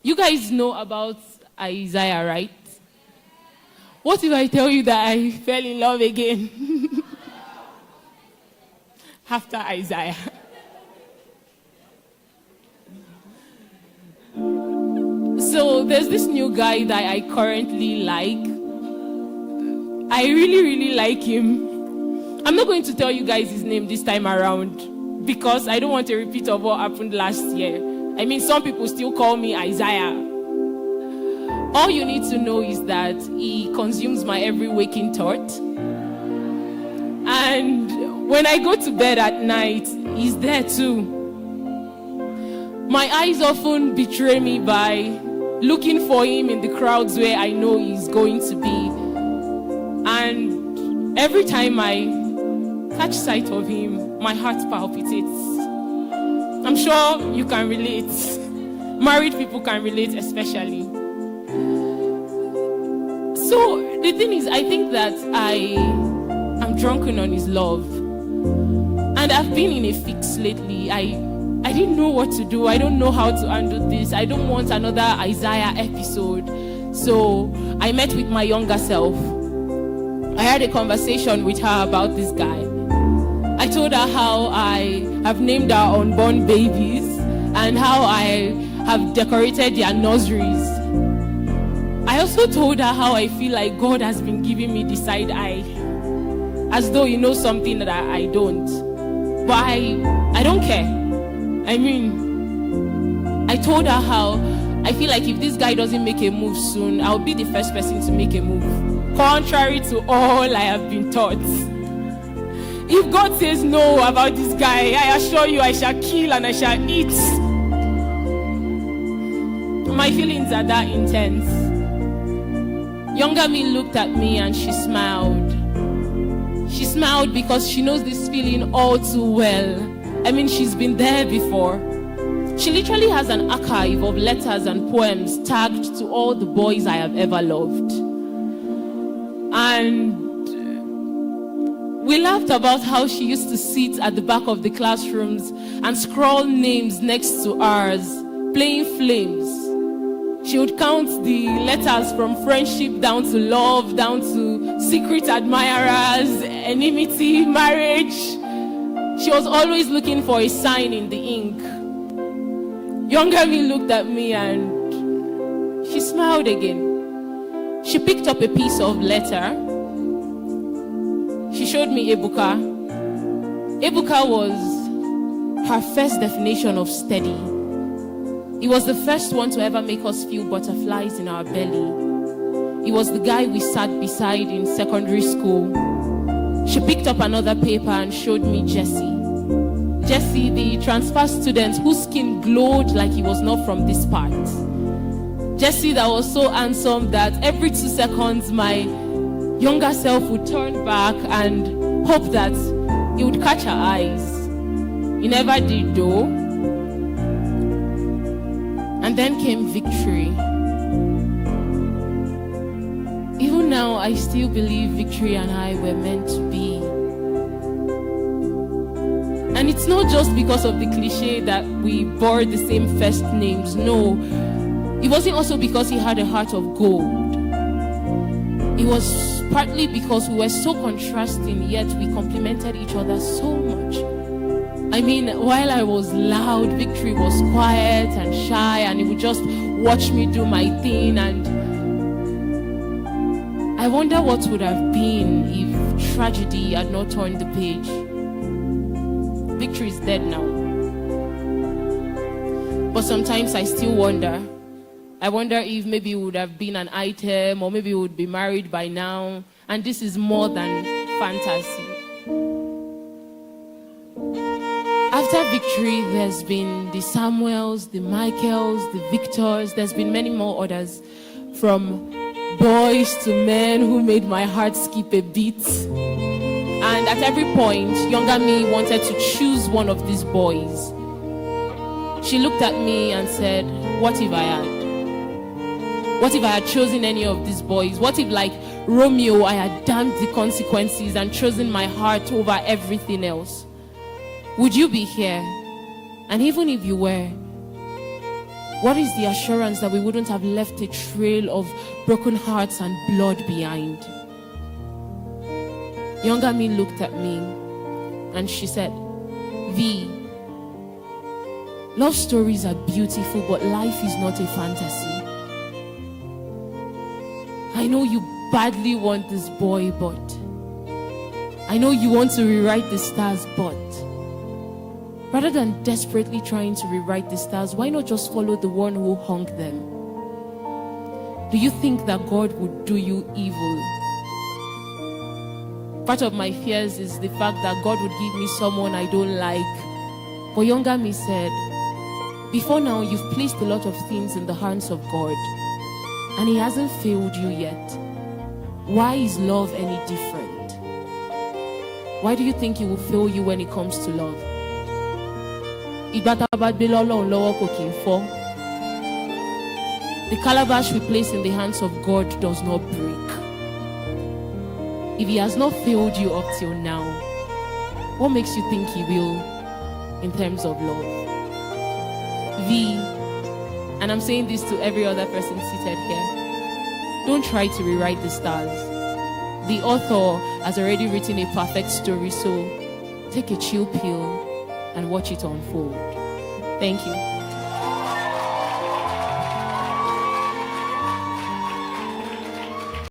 You guys know about Isaiah, right? What if I tell you that I fell in love again after Isaiah? So there's this new guy that I currently like. I really, really like him. I'm not going to tell you guys his name this time around because I don't want a repeat of what happened last year. I mean, some people still call me Isaiah. All you need to know is that he consumes my every waking thought. And when I go to bed at night, he's there too. My eyes often betray me by looking for him in the crowds where I know he's going to be. And every time I catch sight of him, my heart palpitates. I'm sure you can relate. Married people can relate especially. So the thing is, I think that I'm drunken on his love. And I've been in a fix lately. I didn't know what to do. I don't know how to handle this. I don't want another Isaiah episode. So I met with my younger self. I had a conversation with her about this guy. I told her how I have named our unborn babies and how I have decorated their nurseries. I also told her how I feel like God has been giving me the side eye, as though he knows something that I don't. But I don't care. I mean, I told her how I feel like if this guy doesn't make a move soon, I'll be the first person to make a move, contrary to all I have been taught. If God says no about this guy, I assure you I shall kill and I shall eat. My feelings are that intense. Younger me looked at me and she smiled. She smiled because she knows this feeling all too well. I mean, she's been there before. She literally has an archive of letters and poems tagged to all the boys I have ever loved. And we laughed about how she used to sit at the back of the classrooms and scrawl names next to ours, playing flames. She would count the letters from friendship down to love, down to secret admirers, enmity, marriage. She was always looking for a sign in the ink. Younger me looked at me and she smiled again. She picked up a piece of letter. She showed me Ebuka. Ebuka was her first definition of steady. He was the first one to ever make us feel butterflies in our belly. He was the guy we sat beside in secondary school. She picked up another paper and showed me Jesse. Jesse, the transfer student whose skin glowed like he was not from this part. Jesse that was so handsome that every 2 seconds my younger self would turn back and hope that he would catch her eyes. He never did though. And then came Victory. Even now, I still believe Victory and I were meant to be. And it's not just because of the cliche that we bore the same first names. No, it wasn't also because he had a heart of gold. It was partly because we were so contrasting, yet we complemented each other so much. I mean, while I was loud, Victory was quiet and shy, and he would just watch me do my thing. And I wonder what would have been if tragedy had not turned the page. Victory is dead now. But sometimes I still wonder. I wonder if maybe it would have been an item, or maybe he would be married by now. And this is more than fantasy. After Victory, there's been the Samuels, the Michaels, the Victors. There's been many more others, from boys to men who made my heart skip a beat. And at every point, younger me wanted to choose one of these boys. She looked at me and said, what if I had? What if I had chosen any of these boys? What if, like Romeo, I had damned the consequences and chosen my heart over everything else? Would you be here? And even if you were, What is the assurance that we wouldn't have left a trail of broken hearts and blood behind? Younger me looked at me and she said, V, love stories are beautiful, but life is not a fantasy. I know you badly want this boy, but I know you want to rewrite the stars, but rather than desperately trying to rewrite the stars, why not just follow the one who hung them? Do you think that God would do you evil? Part of my fears is the fact that God would give me someone I don't like. But younger me said, before now, you've placed a lot of things in the hands of God, and He hasn't failed you yet. Why is love any different? Why do you think He will fail you when it comes to love? The calabash we place in the hands of God does not break. If He has not failed you up till now, what makes you think He will in terms of love? V, and I'm saying this to every other person seated here, don't try to rewrite the stars. The author has already written a perfect story, so take a chill pill and watch it unfold. Thank you.